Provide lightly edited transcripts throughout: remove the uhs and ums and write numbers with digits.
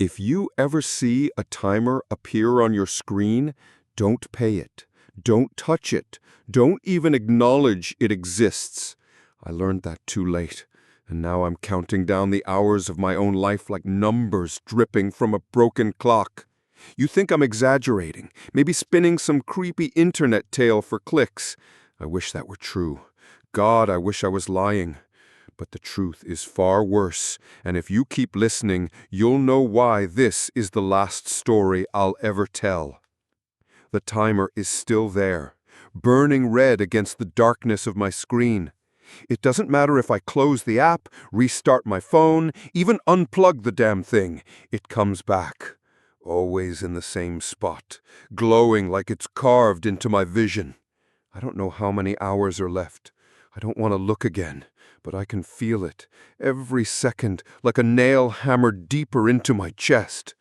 If you ever see a timer appear on your screen, don't pay it. Don't touch it. Don't even acknowledge it exists. I learned that too late, and now I'm counting down the hours of my own life like numbers dripping from a broken clock. You think I'm exaggerating, maybe spinning some creepy internet tale for clicks. I wish that were true. God, I wish I was lying. But the truth is far worse, and if you keep listening, you'll know why this is the last story I'll ever tell. The timer is still there, burning red against the darkness of my screen. It doesn't matter if I close the app, restart my phone, even unplug the damn thing. It comes back, always in the same spot, glowing like it's carved into my vision. I don't know how many hours are left. I don't want to look again, but I can feel it, every second, like a nail hammered deeper into my chest.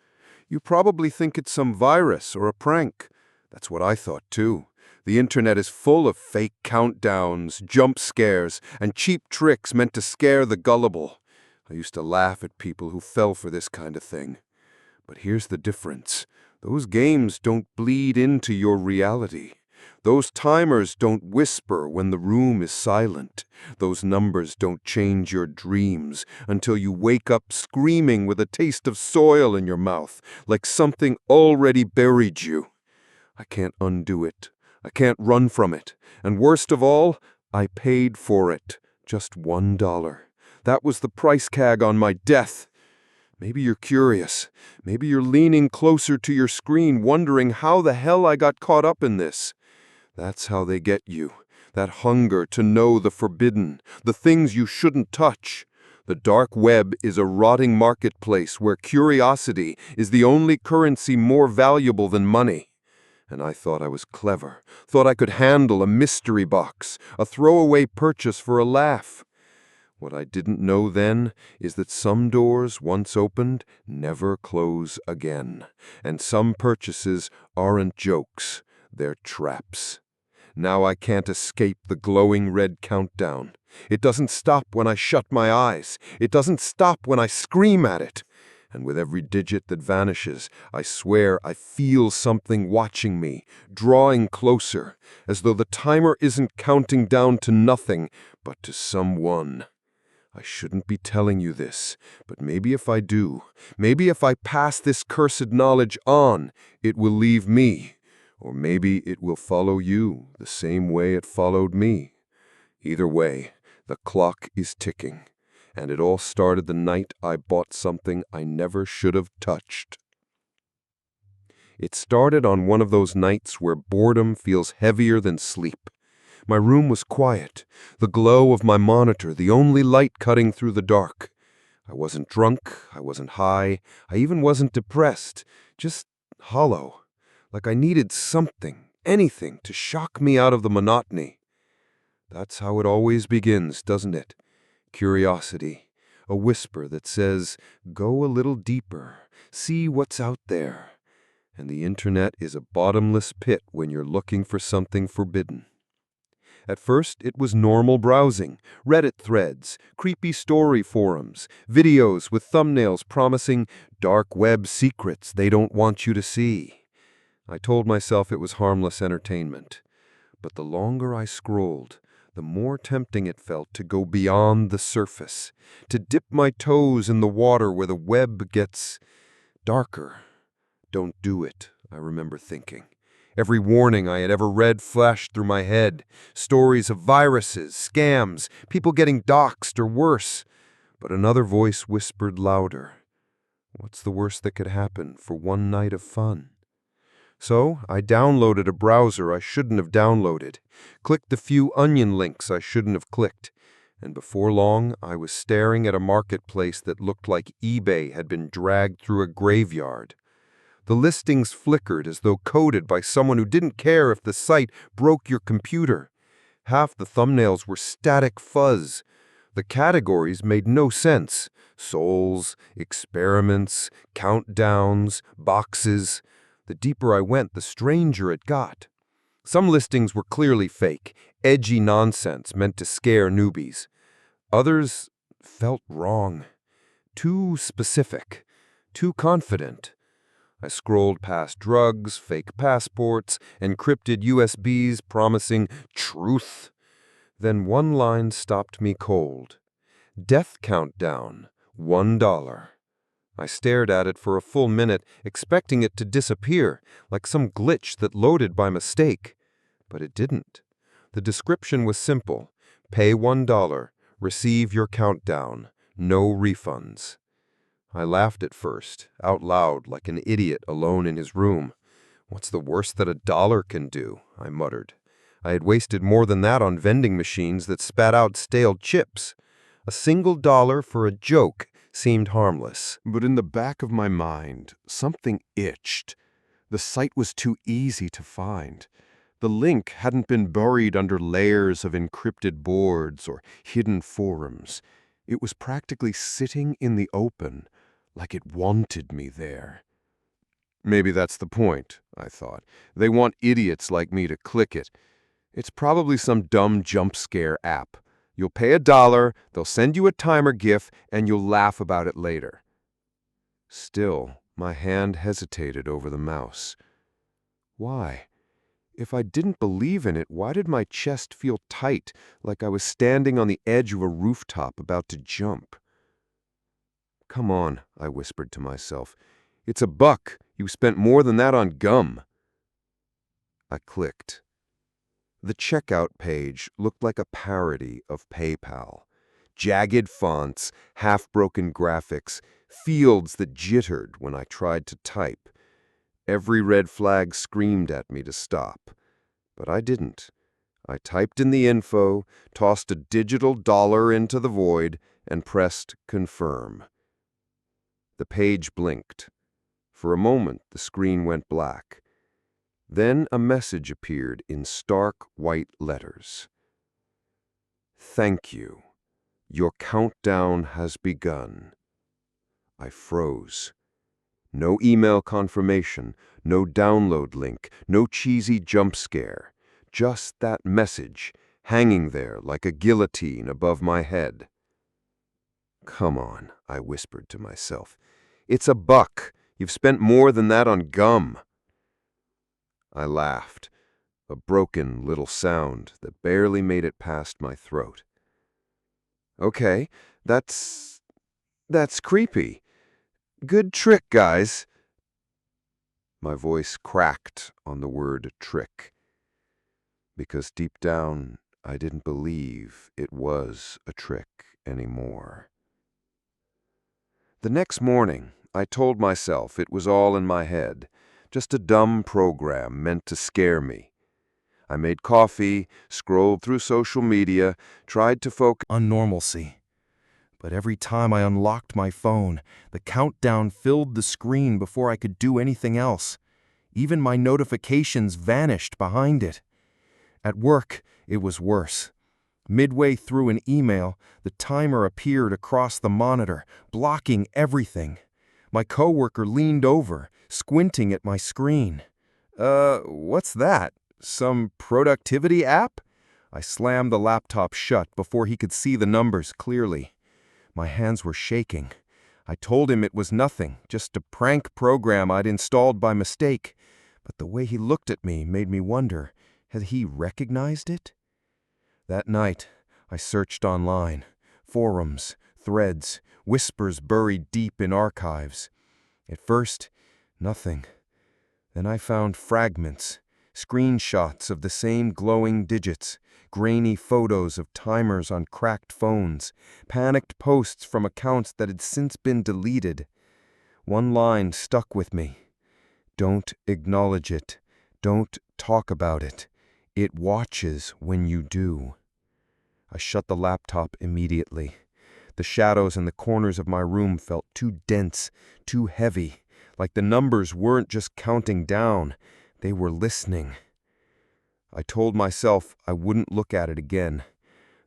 You probably think it's some virus or a prank. That's what I thought, too. The internet is full of fake countdowns, jump scares, and cheap tricks meant to scare the gullible. I used to laugh at people who fell for this kind of thing. But here's the difference. Those games don't bleed into your reality. Those timers don't whisper when the room is silent. Those numbers don't change your dreams until you wake up screaming with a taste of soil in your mouth, like something already buried you. I can't undo it. I can't run from it. And worst of all, I paid for it. Just $1. That was the price tag on my death. Maybe you're curious. Maybe you're leaning closer to your screen, wondering how the hell I got caught up in this. That's how they get you. That hunger to know the forbidden, the things you shouldn't touch. The dark web is a rotting marketplace where curiosity is the only currency more valuable than money. And I thought I was clever, thought I could handle a mystery box, a throwaway purchase for a laugh. What I didn't know then is that some doors, once opened, never close again. And some purchases aren't jokes, they're traps. Now I can't escape the glowing red countdown. It doesn't stop when I shut my eyes. It doesn't stop when I scream at it. And with every digit that vanishes, I swear I feel something watching me, drawing closer, as though the timer isn't counting down to nothing, but to someone. I shouldn't be telling you this, but maybe if I do, maybe if I pass this cursed knowledge on, it will leave me. Or maybe it will follow you the same way it followed me. Either way, the clock is ticking, and it all started the night I bought something I never should have touched. It started on one of those nights where boredom feels heavier than sleep. My room was quiet, the glow of my monitor the only light cutting through the dark. I wasn't drunk, I wasn't high, I even wasn't depressed, just hollow. Like I needed something, anything, to shock me out of the monotony. That's how it always begins, doesn't it? Curiosity, a whisper that says, go a little deeper, see what's out there. And the internet is a bottomless pit when you're looking for something forbidden. At first, it was normal browsing, Reddit threads, creepy story forums, videos with thumbnails promising dark web secrets they don't want you to see. I told myself it was harmless entertainment. But the longer I scrolled, the more tempting it felt to go beyond the surface, to dip my toes in the water where the web gets darker. Don't do it, I remember thinking. Every warning I had ever read flashed through my head. Stories of viruses, scams, people getting doxxed or worse. But another voice whispered louder. What's the worst that could happen for one night of fun? So I downloaded a browser I shouldn't have downloaded, clicked the few onion links I shouldn't have clicked, and before long I was staring at a marketplace that looked like eBay had been dragged through a graveyard. The listings flickered as though coded by someone who didn't care if the site broke your computer. Half the thumbnails were static fuzz. The categories made no sense. Souls, experiments, countdowns, boxes. The deeper I went, the stranger it got. Some listings were clearly fake, edgy nonsense meant to scare newbies. Others felt wrong, too specific. too confident. I scrolled past drugs, fake passports, encrypted USBs promising truth. Then one line stopped me cold. Death countdown, $1. I stared at it for a full minute, expecting it to disappear, like some glitch that loaded by mistake. But it didn't. The description was simple. Pay $1, receive your countdown, no refunds. I laughed at first, out loud, like an idiot alone in his room. What's the worst that $1 can do? I muttered. I had wasted more than that on vending machines that spat out stale chips. A single dollar for a joke seemed harmless. But in the back of my mind, something itched. The site was too easy to find. The link hadn't been buried under layers of encrypted boards or hidden forums. It was practically sitting in the open, like it wanted me there. Maybe that's the point, I thought. They want idiots like me to click it. It's probably some dumb jump scare app. You'll pay $1, they'll send you a timer GIF, and you'll laugh about it later. Still, my hand hesitated over the mouse. Why? If I didn't believe in it, why did my chest feel tight, like I was standing on the edge of a rooftop about to jump? Come on, I whispered to myself. It's $1. You spent more than that on gum. I clicked. The checkout page looked like a parody of PayPal. Jagged fonts, half-broken graphics, fields that jittered when I tried to type. Every red flag screamed at me to stop. But I didn't. I typed in the info, tossed a digital dollar into the void, and pressed confirm. The page blinked. For a moment, the screen went black. Then a message appeared in stark white letters. Thank you. Your countdown has begun. I froze. No email confirmation, no download link, no cheesy jump scare. Just that message, hanging there like a guillotine above my head. Come on, I whispered to myself. It's $1. You've spent more than that on gum. I laughed, a broken little sound that barely made it past my throat. Okay, that's creepy. Good trick, guys. My voice cracked on the word trick, because deep down I didn't believe it was a trick anymore. The next morning, I told myself it was all in my head, just a dumb program meant to scare me. I made coffee, scrolled through social media, tried to focus on normalcy. But every time I unlocked my phone, the countdown filled the screen before I could do anything else. Even my notifications vanished behind it. At work, it was worse. Midway through an email, the timer appeared across the monitor, blocking everything. My coworker leaned over, squinting at my screen. What's that? Some productivity app?" I slammed the laptop shut before he could see the numbers clearly. My hands were shaking. I told him it was nothing, just a prank program I'd installed by mistake. But the way he looked at me made me wonder, had he recognized it? That night, I searched online. Forums, threads, whispers buried deep in archives. At first, nothing. Then I found fragments, screenshots of the same glowing digits, grainy photos of timers on cracked phones, panicked posts from accounts that had since been deleted. One line stuck with me. Don't acknowledge it. Don't talk about it. It watches when you do. I shut the laptop immediately. The shadows in the corners of my room felt too dense, too heavy, like the numbers weren't just counting down, they were listening. I told myself I wouldn't look at it again,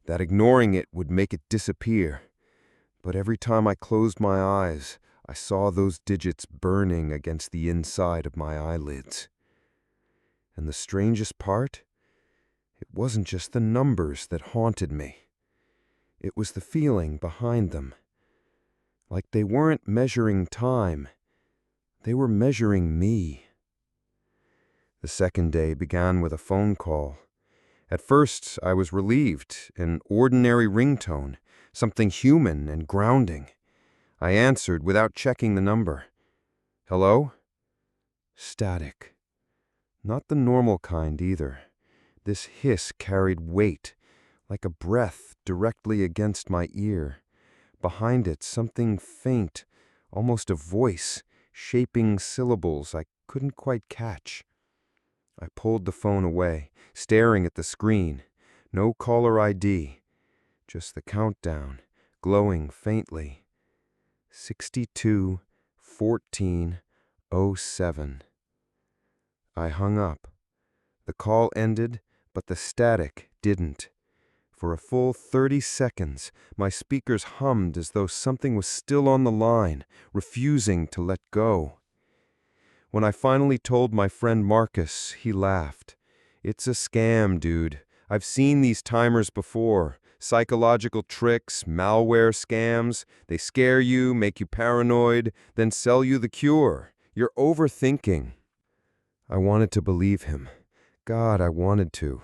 that ignoring it would make it disappear. But every time I closed my eyes, I saw those digits burning against the inside of my eyelids. And the strangest part? It wasn't just the numbers that haunted me. It was the feeling behind them. Like they weren't measuring time. They were measuring me. The second day began with a phone call. At first, I was relieved, an ordinary ringtone, something human and grounding. I answered without checking the number. Hello? Static. Not the normal kind either. This hiss carried weight, like a breath directly against my ear. Behind it, something faint, almost a voice, shaping syllables I couldn't quite catch. I pulled the phone away, staring at the screen. No caller ID, just the countdown, glowing faintly. 62-14-07. I hung up. The call ended, but the static didn't. For a full 30 seconds, my speakers hummed as though something was still on the line, refusing to let go. When I finally told my friend Marcus, he laughed. It's a scam, dude. I've seen these timers before. Psychological tricks, malware scams. They scare you, make you paranoid, then sell you the cure. You're overthinking. I wanted to believe him. God, I wanted to.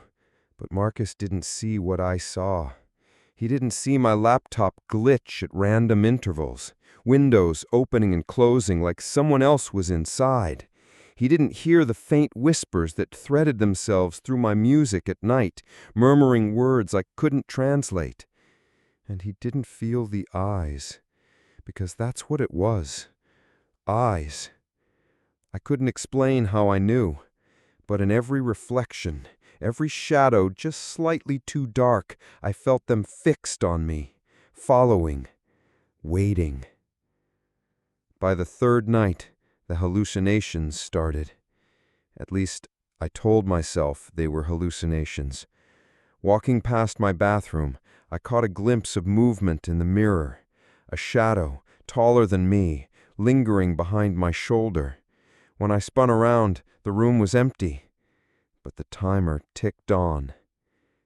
But Marcus didn't see what I saw. He didn't see my laptop glitch at random intervals, windows opening and closing like someone else was inside. He didn't hear the faint whispers that threaded themselves through my music at night, murmuring words I couldn't translate. And he didn't feel the eyes, because that's what it was. Eyes. I couldn't explain how I knew, but in every reflection, every shadow just slightly too dark, I felt them fixed on me, following, waiting. By the third night, the hallucinations started. At least, I told myself they were hallucinations. Walking past my bathroom, I caught a glimpse of movement in the mirror, a shadow, taller than me, lingering behind my shoulder. When I spun around, the room was empty. But the timer ticked on.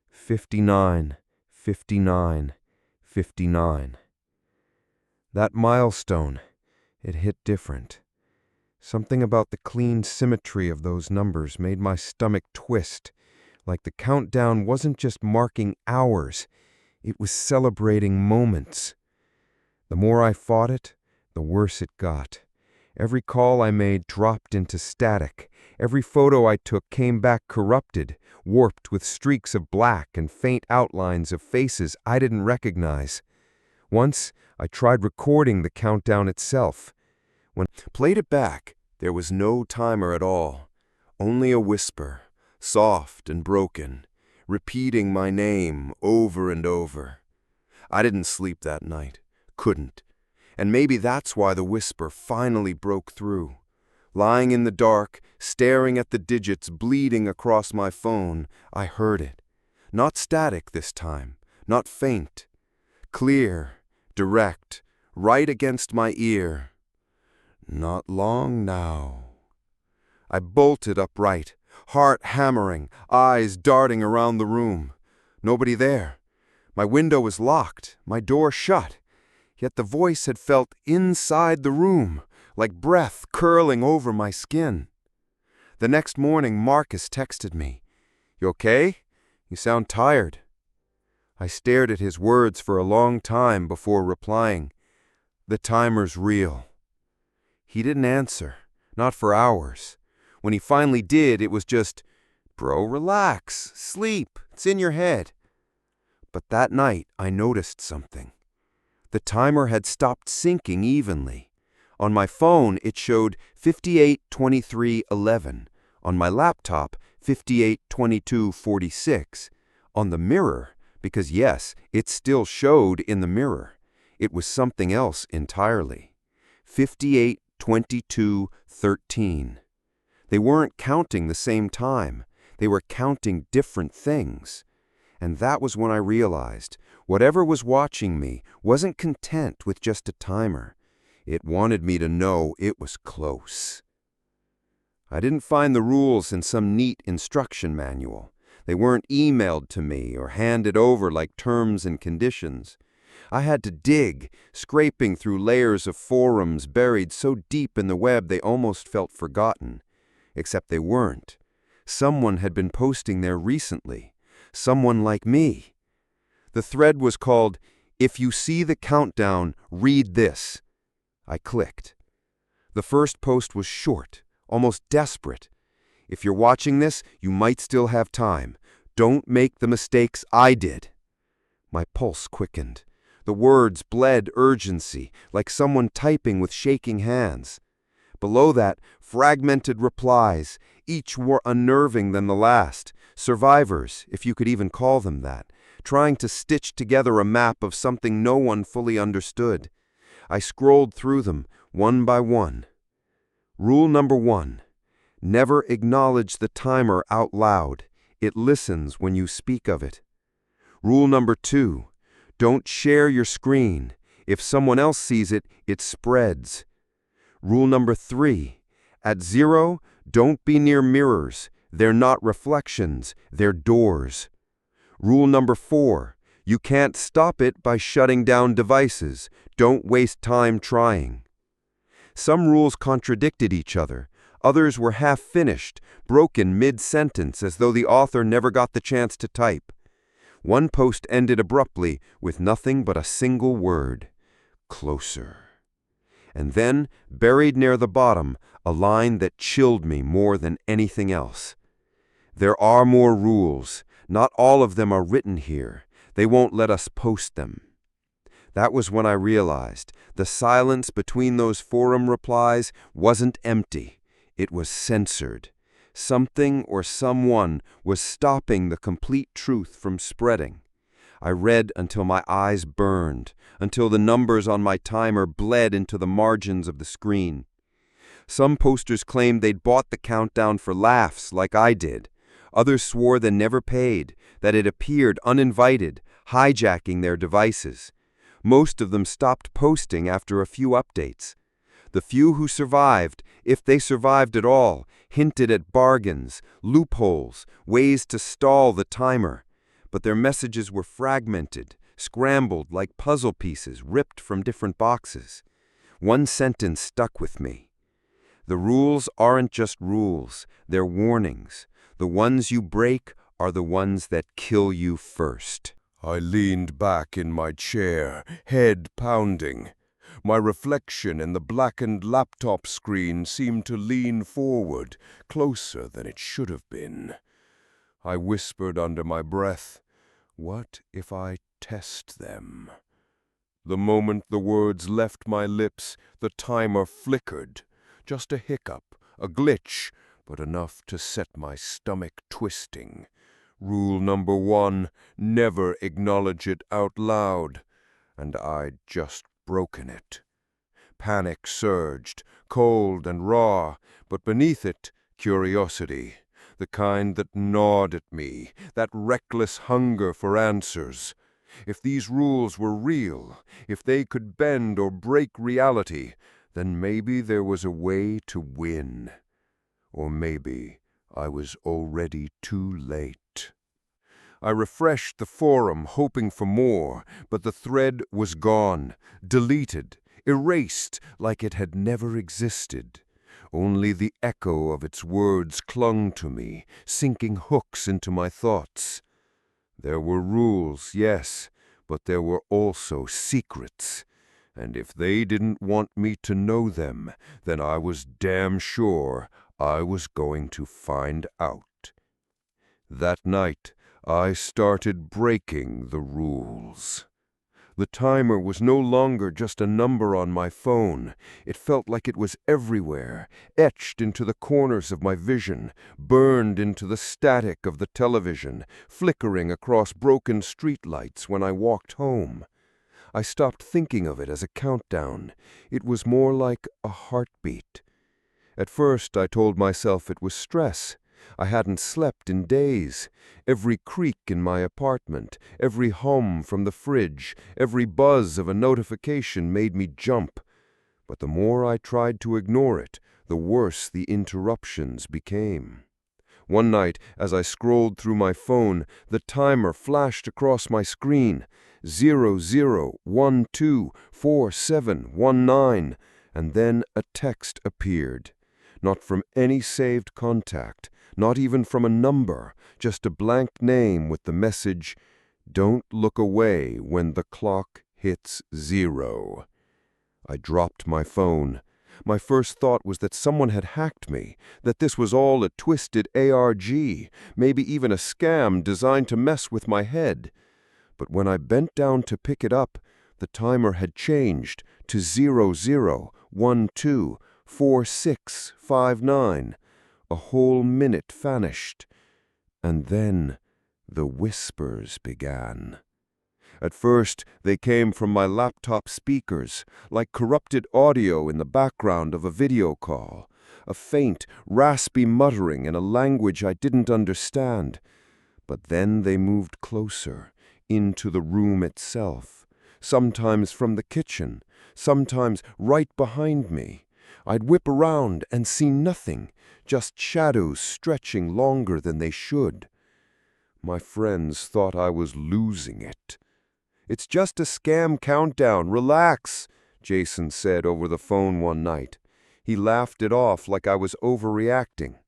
59, 59, 59. That milestone, it hit different. Something about the clean symmetry of those numbers made my stomach twist, like the countdown wasn't just marking hours, it was celebrating moments. The more I fought it, the worse it got. Every call I made dropped into static. Every photo I took came back corrupted, warped with streaks of black and faint outlines of faces I didn't recognize. Once, I tried recording the countdown itself. When I played it back, there was no timer at all. Only a whisper, soft and broken, repeating my name over and over. I didn't sleep that night. Couldn't. And maybe that's why the whisper finally broke through. Lying in the dark, staring at the digits bleeding across my phone, I heard it. Not static this time, not faint. Clear, direct, right against my ear. Not long now. I bolted upright, heart hammering, eyes darting around the room. Nobody there. My window was locked, my door shut. Yet the voice had felt inside the room, like breath curling over my skin. The next morning, Marcus texted me. "You okay? You sound tired." I stared at his words for a long time before replying, "The timer's real." He didn't answer, not for hours. When he finally did, it was just, "Bro, relax, sleep, it's in your head." But that night, I noticed something. The timer had stopped syncing evenly. On my phone, it showed 58-23-11. On my laptop, 58-22-46. On the mirror, because yes, it still showed in the mirror. It was something else entirely. 58-22-13. They weren't counting the same time. They were counting different things. And that was when I realized whatever was watching me wasn't content with just a timer. It wanted me to know it was close. I didn't find the rules in some neat instruction manual. They weren't emailed to me or handed over like terms and conditions. I had to dig, scraping through layers of forums buried so deep in the web they almost felt forgotten. Except they weren't. Someone had been posting there recently. Someone like me. The thread was called, "If you see the countdown, read this." I clicked. The first post was short, almost desperate. "If you're watching this, you might still have time. Don't make the mistakes I did." My pulse quickened. The words bled urgency, like someone typing with shaking hands. Below that, fragmented replies, each more unnerving than the last. Survivors, if you could even call them that, trying to stitch together a map of something no one fully understood. I scrolled through them, one by one. Rule number 1. Never acknowledge the timer out loud. It listens when you speak of it. Rule number 2. Don't share your screen. If someone else sees it, it spreads. Rule number 3. At 0, don't be near mirrors. They're not reflections, they're doors. Rule number 4. You can't stop it by shutting down devices. Don't waste time trying. Some rules contradicted each other. Others were half-finished, broken mid-sentence as though the author never got the chance to type. One post ended abruptly with nothing but a single word: closer. And then, buried near the bottom, a line that chilled me more than anything else. There are more rules. Not all of them are written here. They won't let us post them. That was when I realized the silence between those forum replies wasn't empty. It was censored. Something or someone was stopping the complete truth from spreading. I read until my eyes burned, until the numbers on my timer bled into the margins of the screen. Some posters claimed they'd bought the countdown for laughs, like I did. Others swore they never paid, that it appeared uninvited, hijacking their devices. Most of them stopped posting after a few updates. The few who survived, if they survived at all, hinted at bargains, loopholes, ways to stall the timer. But their messages were fragmented, scrambled like puzzle pieces ripped from different boxes. One sentence stuck with me. The rules aren't just rules, they're warnings. The ones you break are the ones that kill you first. I leaned back in my chair, head pounding. My reflection in the blackened laptop screen seemed to lean forward, closer than it should have been. I whispered under my breath, "What if I test them?" The moment the words left my lips, the timer flickered. Just a hiccup, a glitch, but enough to set my stomach twisting. Rule number 1, never acknowledge it out loud. And I'd just broken it. Panic surged, cold and raw, but beneath it, curiosity, the kind that gnawed at me, that reckless hunger for answers. If these rules were real, if they could bend or break reality, then maybe there was a way to win. Or maybe I was already too late. I refreshed the forum, hoping for more, but the thread was gone, deleted, erased like it had never existed. Only the echo of its words clung to me, sinking hooks into my thoughts. There were rules, yes, but there were also secrets. And if they didn't want me to know them, then I was damn sure I was going to find out. That night, I started breaking the rules. The timer was no longer just a number on my phone. It felt like it was everywhere, etched into the corners of my vision, burned into the static of the television, flickering across broken streetlights when I walked home. I stopped thinking of it as a countdown. It was more like a heartbeat. At first, I told myself it was stress. I hadn't slept in days. Every creak in my apartment, every hum from the fridge, every buzz of a notification made me jump. But the more I tried to ignore it, the worse the interruptions became. One night, as I scrolled through my phone, the timer flashed across my screen. 00124719, and then a text appeared. Not from any saved contact, not even from a number, just a blank name with the message, "Don't look away when the clock hits 0." I dropped my phone. My first thought was that someone had hacked me, that this was all a twisted ARG, maybe even a scam designed to mess with my head. But when I bent down to pick it up, the timer had changed to 00124659. A whole minute vanished. And then the whispers began. At first, they came from my laptop speakers, like corrupted audio in the background of a video call, a faint, raspy muttering in a language I didn't understand. But then they moved closer, into the room itself, sometimes from the kitchen, sometimes right behind me. I'd whip around and see nothing, just shadows stretching longer than they should. My friends thought I was losing it. "It's just a scam countdown, relax," Jason said over the phone one night. He laughed it off like I was overreacting.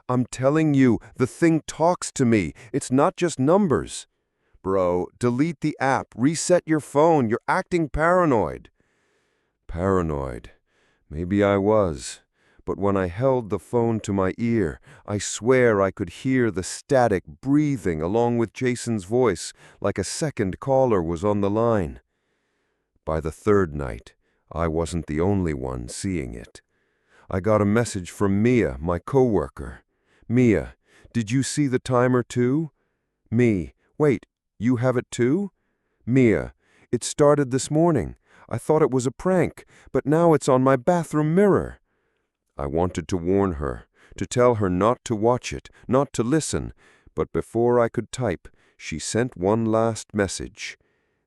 "I'm telling you, the thing talks to me. It's not just numbers." "Bro, delete the app, reset your phone, you're acting paranoid." Paranoid. Maybe I was. But when I held the phone to my ear, I swear I could hear the static breathing along with Jason's voice, like a second caller was on the line. By the third night, I wasn't the only one seeing it. I got a message from Mia, my coworker. "Mia, did you see the timer too?" Me, "Wait, you have it too?" Mia, "It started this morning. I thought it was a prank, but now it's on my bathroom mirror." I wanted to warn her, to tell her not to watch it, not to listen, but before I could type, she sent one last message.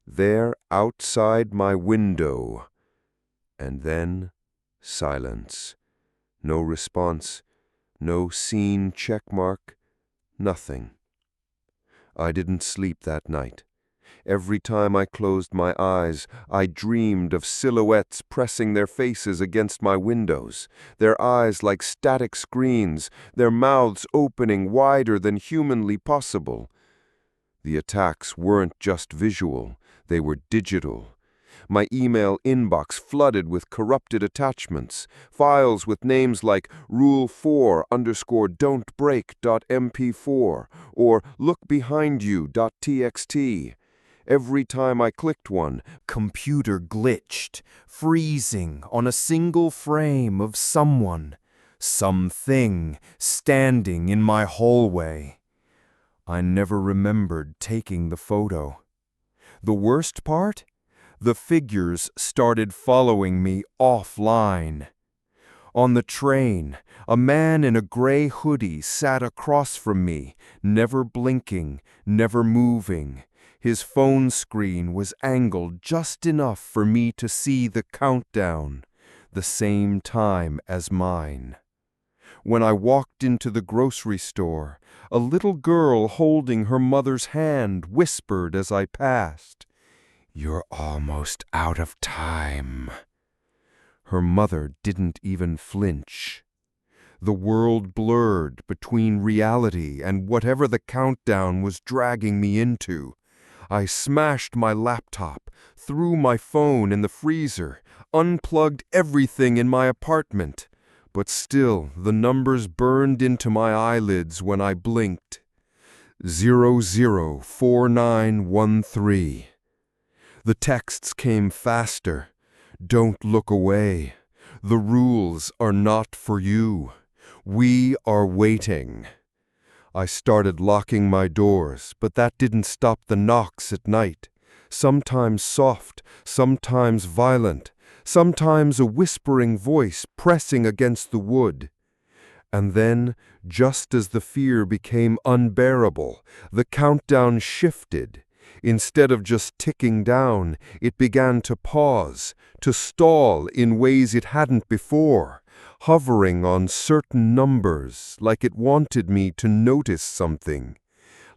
"They're outside my window." And then silence. No response, no seen checkmark, nothing. I didn't sleep that night. Every time I closed my eyes, I dreamed of silhouettes pressing their faces against my windows, their eyes like static screens, their mouths opening wider than humanly possible. The attacks weren't just visual, they were digital. My email inbox flooded with corrupted attachments, files with names like rule4_don't break.mp4 or lookbehindyou.txt. Every time I clicked one, Computer glitched, freezing on a single frame of someone, something standing in my hallway. I never remembered taking the photo. The worst part? The figures started following me offline. On the train, a man in a gray hoodie sat across from me, never blinking, never moving. His phone screen was angled just enough for me to see the countdown, the same time as mine. When I walked into the grocery store, a little girl holding her mother's hand whispered as I passed, "You're almost out of time." Her mother didn't even flinch. The world blurred between reality and whatever the countdown was dragging me into. I smashed my laptop, threw my phone in the freezer, unplugged everything in my apartment. But still, the numbers burned into my eyelids when I blinked. 004913. The texts came faster. "Don't look away. The rules are not for you. We are waiting." I started locking my doors, but that didn't stop the knocks at night. Sometimes soft, sometimes violent, sometimes a whispering voice pressing against the wood. And then, just as the fear became unbearable, the countdown shifted. Instead of just ticking down, it began to pause, to stall in ways it hadn't before. hovering on certain numbers, like it wanted me to notice something,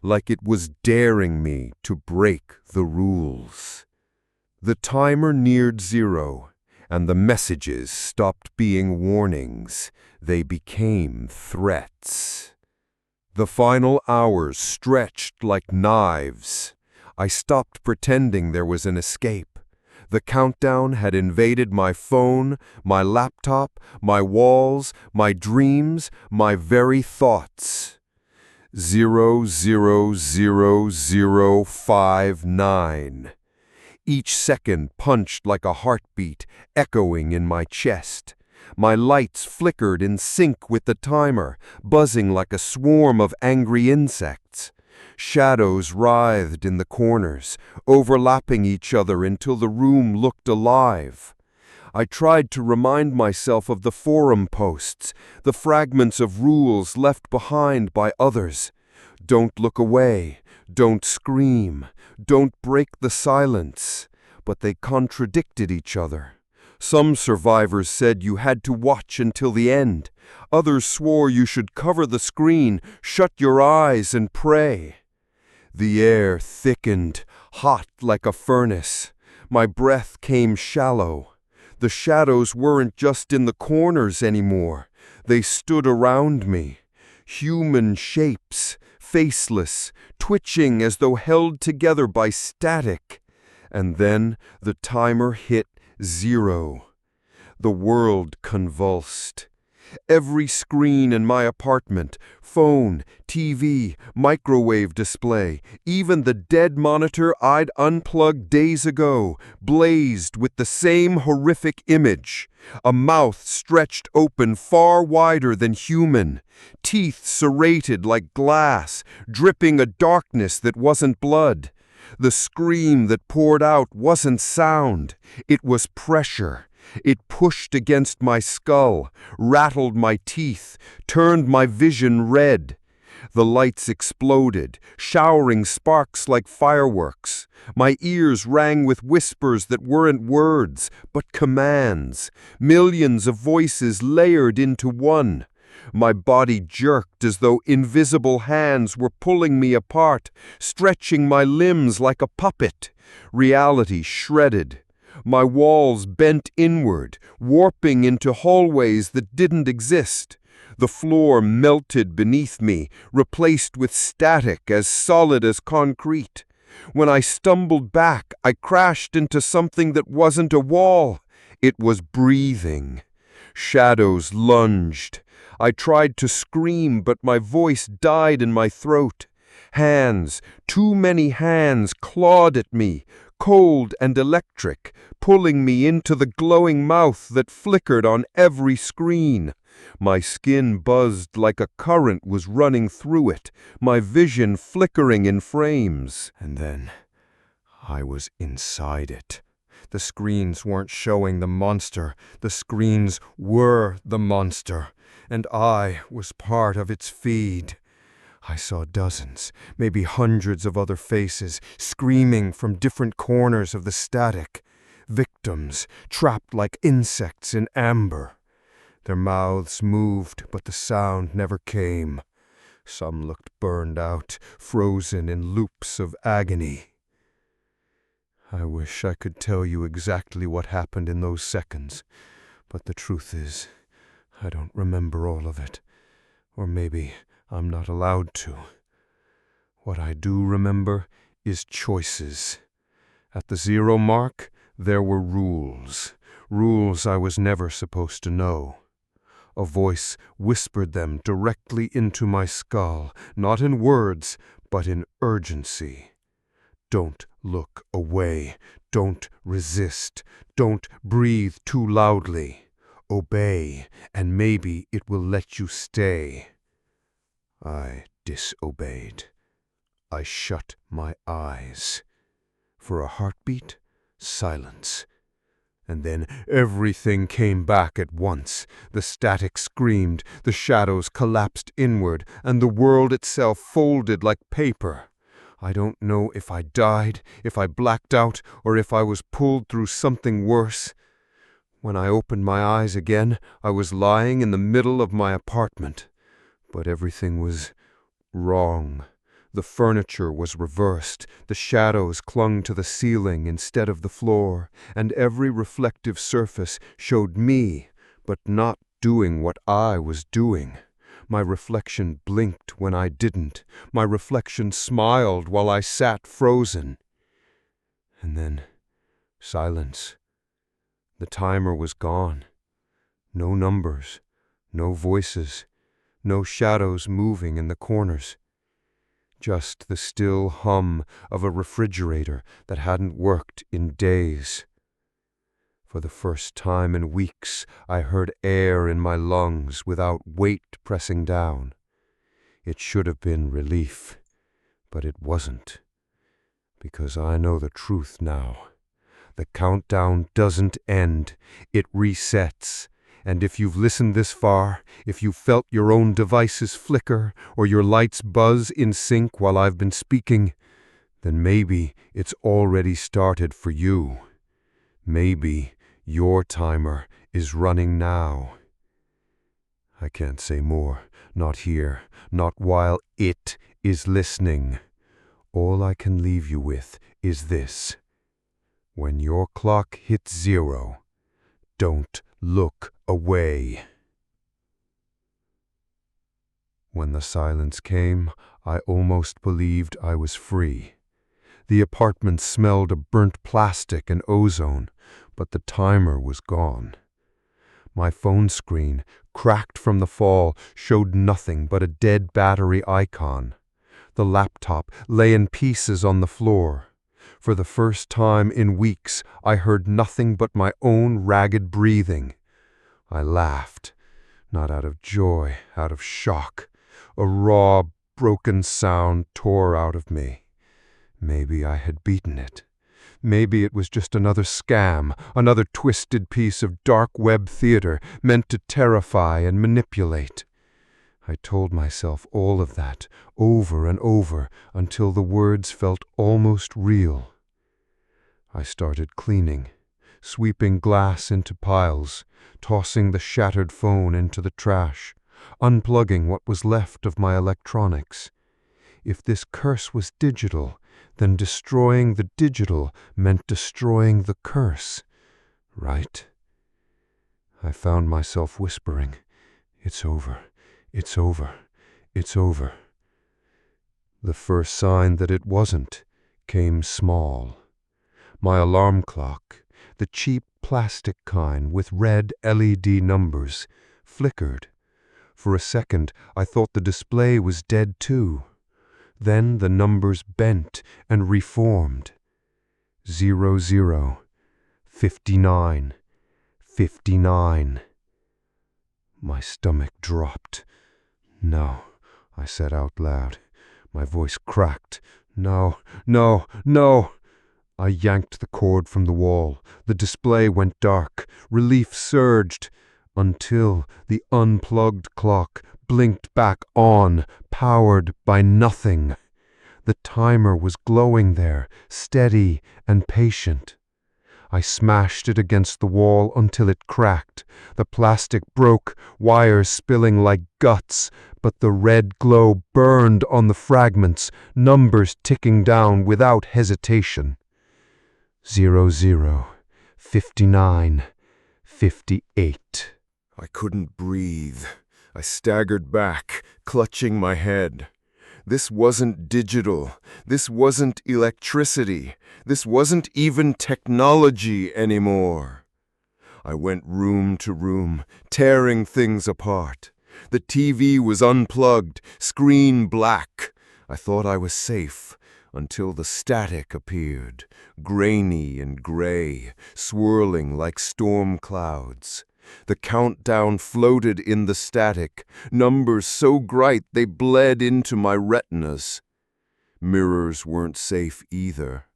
like it was daring me to break the rules. The timer neared 0, and the messages stopped being warnings. They became threats. The final hours stretched like knives. I stopped pretending there was an escape. The countdown had invaded my phone, my laptop, my walls, my dreams, my very thoughts. 0000059. Each second punched like a heartbeat, echoing in my chest. My lights flickered in sync with the timer, buzzing like a swarm of angry insects. Shadows writhed in the corners, overlapping each other until the room looked alive. I tried to remind myself of the forum posts, the fragments of rules left behind by others. Don't look away, don't scream, don't break the silence. But they contradicted each other. Some survivors said you had to watch until the end. Others swore you should cover the screen, shut your eyes, and pray. The air thickened, hot like a furnace. My breath came shallow. The shadows weren't just in the corners anymore. They stood around me. Human shapes, faceless, twitching as though held together by static. And then the timer hit 0. The world convulsed. Every screen in my apartment, phone, TV, microwave display, even the dead monitor I'd unplugged days ago, blazed with the same horrific image. A mouth stretched open far wider than human, teeth serrated like glass, dripping a darkness that wasn't blood. The scream that poured out wasn't sound, it was pressure. It pushed against my skull, rattled my teeth, turned my vision red. The lights exploded, showering sparks like fireworks. My ears rang with whispers that weren't words, but commands. Millions of voices layered into one. My body jerked as though invisible hands were pulling me apart, stretching my limbs like a puppet. Reality shredded. My walls bent inward, warping into hallways that didn't exist. The floor melted beneath me, replaced with static as solid as concrete. When I stumbled back, I crashed into something that wasn't a wall. It was breathing. Shadows lunged. I tried to scream, but my voice died in my throat. Hands, too many hands, clawed at me, cold and electric, pulling me into the glowing mouth that flickered on every screen. My skin buzzed like a current was running through it, my vision flickering in frames. And then I was inside it. The screens weren't showing the monster. The screens were the monster, and I was part of its feed. I saw dozens, maybe hundreds of other faces, screaming from different corners of the static. Victims, trapped like insects in amber. Their mouths moved, but the sound never came. Some looked burned out, frozen in loops of agony. I wish I could tell you exactly what happened in those seconds, but the truth is, I don't remember all of it. Or maybe I'm not allowed to. What I do remember is choices. At the 0 mark, there were rules. Rules I was never supposed to know. A voice whispered them directly into my skull, not in words, but in urgency. Don't look away. Don't resist. Don't breathe too loudly. Obey, and maybe it will let you stay. I disobeyed. I shut my eyes. For a heartbeat, silence. And then everything came back at once. The static screamed, the shadows collapsed inward, and the world itself folded like paper. I don't know if I died, if I blacked out, or if I was pulled through something worse. When I opened my eyes again, I was lying in the middle of my apartment. But everything was wrong. The furniture was reversed, the shadows clung to the ceiling instead of the floor, and every reflective surface showed me, but not doing what I was doing. My reflection blinked when I didn't. My reflection smiled while I sat frozen. And then silence. The timer was gone. No numbers, no voices, no shadows moving in the corners. Just the still hum of a refrigerator that hadn't worked in days. For the first time in weeks, I heard air in my lungs without weight pressing down. It should have been relief, but it wasn't. Because I know the truth now. The countdown doesn't end, it resets. And if you've listened this far, if you've felt your own devices flicker or your lights buzz in sync while I've been speaking, then maybe it's already started for you. Maybe your timer is running now. I can't say more, not here, not while it is listening. All I can leave you with is this. When your clock hits 0, don't look away. When the silence came, I almost believed I was free. The apartment smelled of burnt plastic and ozone, but the timer was gone. My phone screen, cracked from the fall, showed nothing but a dead battery icon. The laptop lay in pieces on the floor. For the first time in weeks, I heard nothing but my own ragged breathing. I laughed, not out of joy, out of shock. A raw, broken sound tore out of me. Maybe I had beaten it. Maybe it was just another scam, another twisted piece of dark web theater meant to terrify and manipulate. I told myself all of that over and over until the words felt almost real. I started cleaning, sweeping glass into piles, tossing the shattered phone into the trash, unplugging what was left of my electronics. If this curse was digital, then destroying the digital meant destroying the curse, right? I found myself whispering, "It's over, it's over, it's over." The first sign that it wasn't came small. My alarm clock, the cheap plastic kind with red LED numbers, flickered. For a second, I thought the display was dead too. Then the numbers bent and reformed. 00, 59, 59. My stomach dropped. "No," I said out loud. My voice cracked. "No, no, no." I yanked the cord from the wall. The display went dark. Relief surged until the unplugged clock blinked back on, powered by nothing. The timer was glowing there, steady and patient. I smashed it against the wall until it cracked. The plastic broke, wires spilling like guts, but the red glow burned on the fragments, numbers ticking down without hesitation. 00, 59, 58. I couldn't breathe. I staggered back, clutching my head. This wasn't digital. This wasn't electricity. This wasn't even technology anymore. I went room to room, tearing things apart. The TV was unplugged, screen black. I thought I was safe until the static appeared, grainy and gray, swirling like storm clouds. The countdown floated in the static, numbers so bright they bled into my retinas. Mirrors weren't safe either.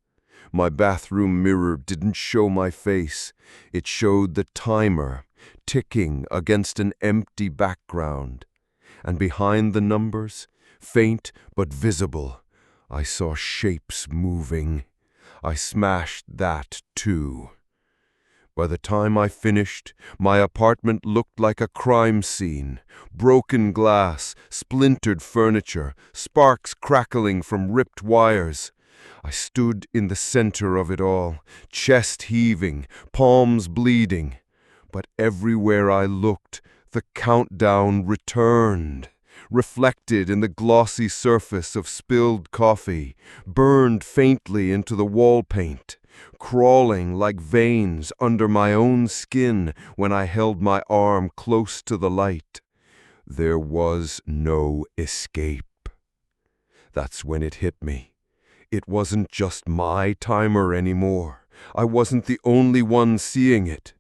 My bathroom mirror didn't show my face. It showed the timer, ticking against an empty background. And behind the numbers, faint but visible, I saw shapes moving. I smashed that too. By the time I finished, my apartment looked like a crime scene. Broken glass, splintered furniture, sparks crackling from ripped wires. I stood in the center of it all, chest heaving, palms bleeding. But everywhere I looked, the countdown returned, reflected in the glossy surface of spilled coffee, burned faintly into the wall paint, crawling like veins under my own skin when I held my arm close to the light. There was no escape. That's when it hit me. It wasn't just my timer anymore. I wasn't the only one seeing it.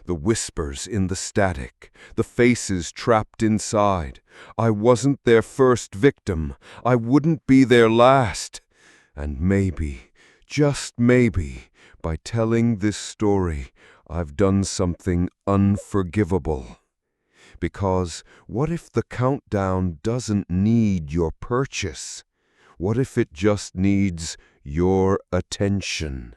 The whispers in the static, the faces trapped inside. I wasn't their first victim. I wouldn't be their last. And maybe, just maybe, by telling this story, I've done something unforgivable. Because what if the countdown doesn't need your purchase? What if it just needs your attention?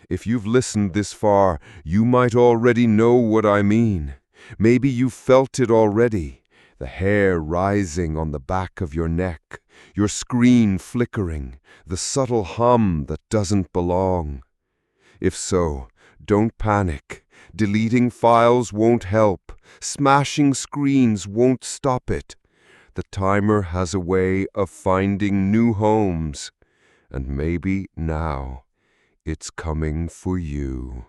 If you've listened this far, you might already know what I mean. Maybe you've felt it already. The hair rising on the back of your neck, your screen flickering, the subtle hum that doesn't belong. If so, don't panic. Deleting files won't help. Smashing screens won't stop it. The timer has a way of finding new homes. And maybe now it's coming for you.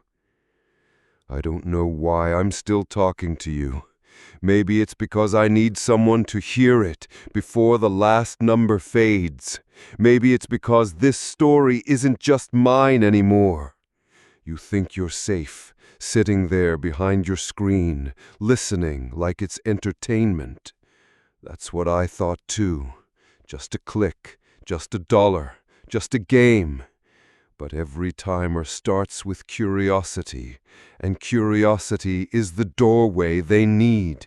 I don't know why I'm still talking to you. Maybe it's because I need someone to hear it before the last number fades. Maybe it's because this story isn't just mine anymore. You think you're safe, sitting there behind your screen, listening like it's entertainment. That's what I thought too. Just a click, just $1, just a game. But every timer starts with curiosity, and curiosity is the doorway they need.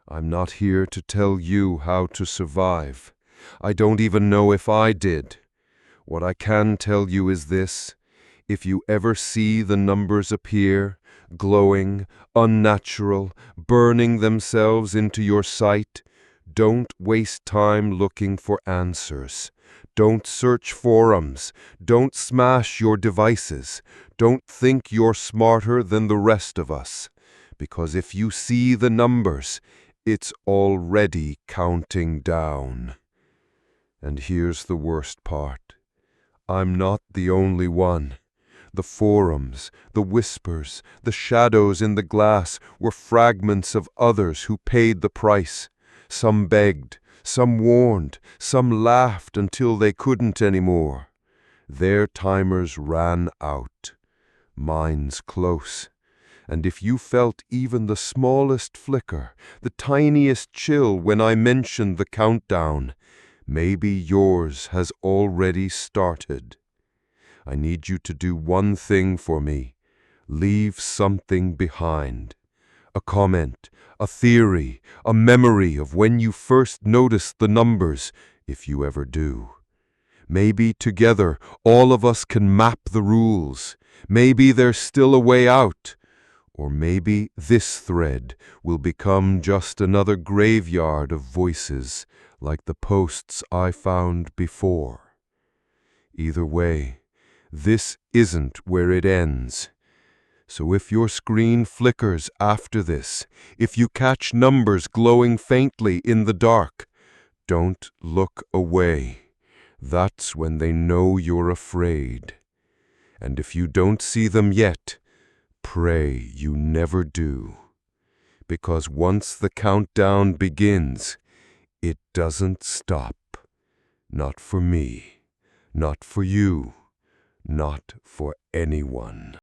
I'm not here to tell you how to survive. I don't even know if I did. What I can tell you is this: if you ever see the numbers appear, glowing, unnatural, burning themselves into your sight, don't waste time looking for answers. Don't search forums. Don't smash your devices. Don't think you're smarter than the rest of us. Because if you see the numbers, it's already counting down. And here's the worst part. I'm not the only one. The forums, the whispers, the shadows in the glass were fragments of others who paid the price. Some begged, some warned, some laughed until they couldn't anymore. Their timers ran out. Mine's close. And if you felt even the smallest flicker, the tiniest chill when I mentioned the countdown, maybe yours has already started. I need you to do one thing for me. Leave something behind. A comment, a theory, a memory of when you first noticed the numbers, if you ever do. Maybe together all of us can map the rules. Maybe there's still a way out. Or maybe this thread will become just another graveyard of voices like the posts I found before. Either way, this isn't where it ends. So if your screen flickers after this, if you catch numbers glowing faintly in the dark, don't look away. That's when they know you're afraid. And if you don't see them yet, pray you never do. Because once the countdown begins, it doesn't stop. Not for me, not for you, not for anyone.